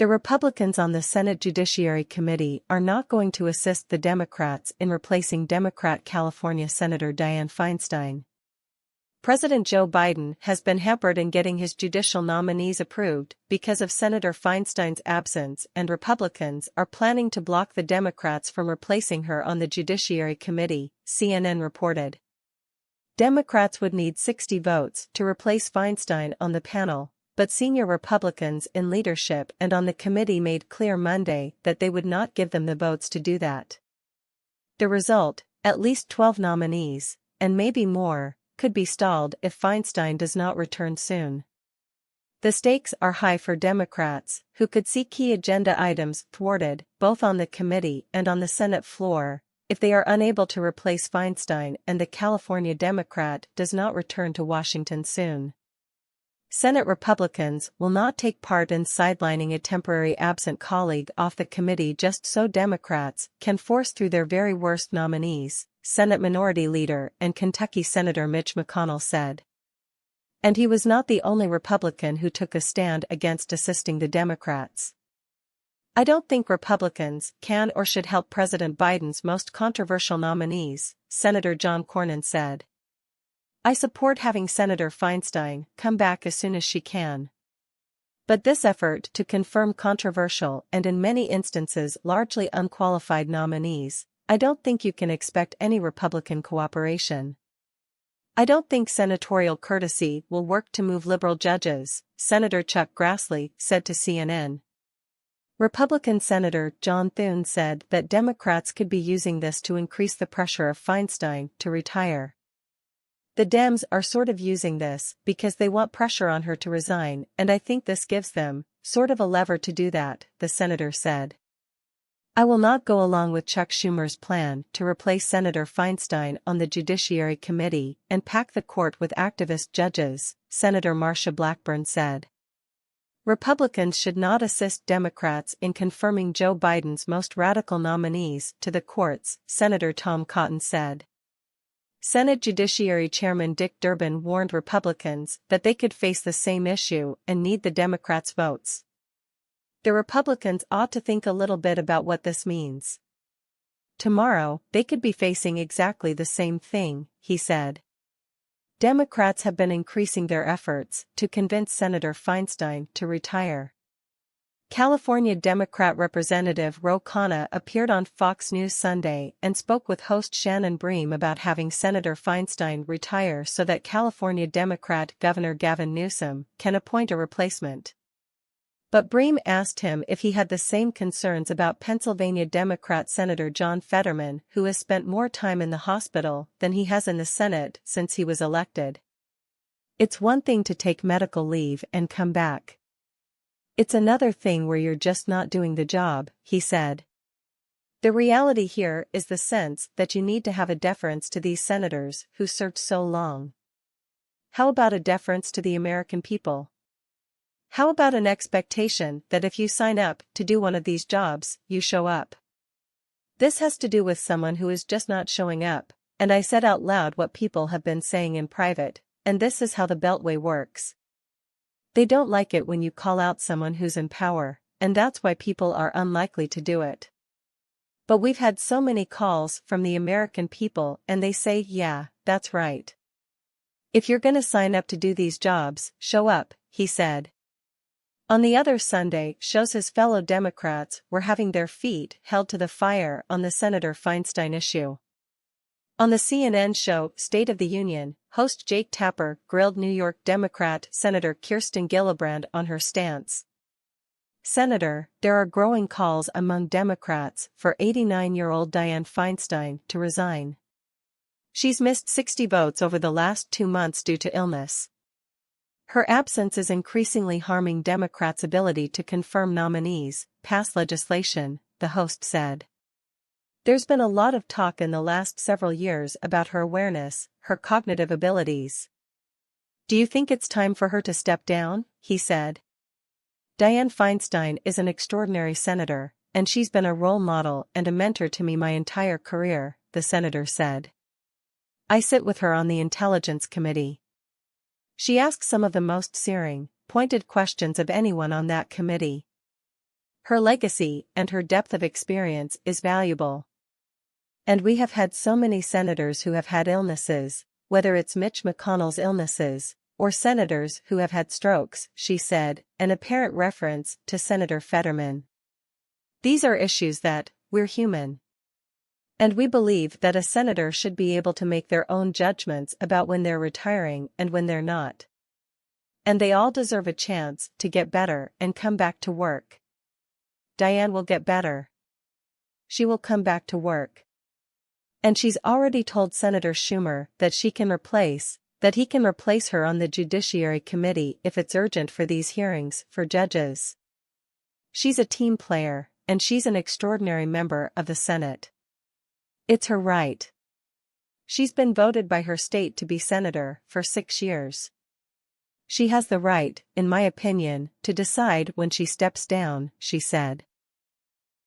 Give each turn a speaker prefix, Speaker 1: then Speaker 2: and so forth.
Speaker 1: The Republicans on the Senate Judiciary Committee are not going to assist the Democrats in replacing Democrat California Senator Dianne Feinstein. President Joe Biden has been hampered in getting his judicial nominees approved because of Senator Feinstein's absence, and Republicans are planning to block the Democrats from replacing her on the Judiciary Committee, CNN reported. Democrats would need 60 votes to replace Feinstein on the panel, but senior Republicans in leadership and on the committee made clear Monday that they would not give them the votes to do that. The result, at least 12 nominees, and maybe more, could be stalled if Feinstein does not return soon. The stakes are high for Democrats, who could see key agenda items thwarted, both on the committee and on the Senate floor, if they are unable to replace Feinstein and the California Democrat does not return to Washington soon. Senate Republicans will not take part in sidelining a temporary absent colleague off the committee just so Democrats can force through their very worst nominees, Senate Minority Leader and Kentucky Senator Mitch McConnell said. And he was not the only Republican who took a stand against assisting the Democrats. I don't think Republicans can or should help President Biden's most controversial nominees, Senator John Cornyn said. I support having Senator Feinstein come back as soon as she can. But this effort to confirm controversial and in many instances largely unqualified nominees, I don't think you can expect any Republican cooperation. I don't think senatorial courtesy will work to move liberal judges, Senator Chuck Grassley said to CNN. Republican Senator John Thune said that Democrats could be using this to increase the pressure of Feinstein to retire. The Dems are sort of using this because they want pressure on her to resign, and I think this gives them sort of a lever to do that, the senator said. I will not go along with Chuck Schumer's plan to replace Senator Feinstein on the Judiciary Committee and pack the court with activist judges, Senator Marsha Blackburn said. Republicans should not assist Democrats in confirming Joe Biden's most radical nominees to the courts, Senator Tom Cotton said. Senate Judiciary Chairman Dick Durbin warned Republicans that they could face the same issue and need the Democrats' votes. The Republicans ought to think a little bit about what this means. Tomorrow, they could be facing exactly the same thing, he said. Democrats have been increasing their efforts to convince Senator Feinstein to retire. California Democrat Representative Ro Khanna appeared on Fox News Sunday and spoke with host Shannon Bream about having Senator Feinstein retire so that California Democrat Governor Gavin Newsom can appoint a replacement. But Bream asked him if he had the same concerns about Pennsylvania Democrat Senator John Fetterman, who has spent more time in the hospital than he has in the Senate since he was elected. It's one thing to take medical leave and come back. It's another thing where you're just not doing the job, he said. The reality here is the sense that you need to have a deference to these senators who served so long. How about a deference to the American people? How about an expectation that if you sign up to do one of these jobs, you show up? This has to do with someone who is just not showing up, and I said out loud what people have been saying in private, and this is how the Beltway works. They don't like it when you call out someone who's in power, and that's why people are unlikely to do it. But we've had so many calls from the American people and they say, yeah, that's right. If you're gonna sign up to do these jobs, show up, he said. On the other Sunday shows his fellow Democrats were having their feet held to the fire on the Senator Feinstein issue. On the CNN show State of the Union, host Jake Tapper grilled New York Democrat Senator Kirsten Gillibrand on her stance. Senator, there are growing calls among Democrats for 89-year-old Dianne Feinstein to resign. She's missed 60 votes over the last 2 months due to illness. Her absence is increasingly harming Democrats' ability to confirm nominees, pass legislation, the host said. There's been a lot of talk in the last several years about her awareness, her cognitive abilities. Do you think it's time for her to step down? He said. Dianne Feinstein is an extraordinary senator, and she's been a role model and a mentor to me my entire career, the senator said. I sit with her on the Intelligence Committee. She asks some of the most searing, pointed questions of anyone on that committee. Her legacy and her depth of experience is valuable. And we have had so many senators who have had illnesses, whether it's Mitch McConnell's illnesses, or senators who have had strokes, she said, an apparent reference to Senator Fetterman. These are issues that, we're human. And we believe that a senator should be able to make their own judgments about when they're retiring and when they're not. And they all deserve a chance to get better and come back to work. Dianne will get better. She will come back to work. And she's already told Senator Schumer that he can replace her on the Judiciary Committee if it's urgent for these hearings for judges. She's a team player, and she's an extraordinary member of the Senate. It's her right. She's been voted by her state to be senator for 6 years. She has the right, in my opinion, to decide when she steps down, she said.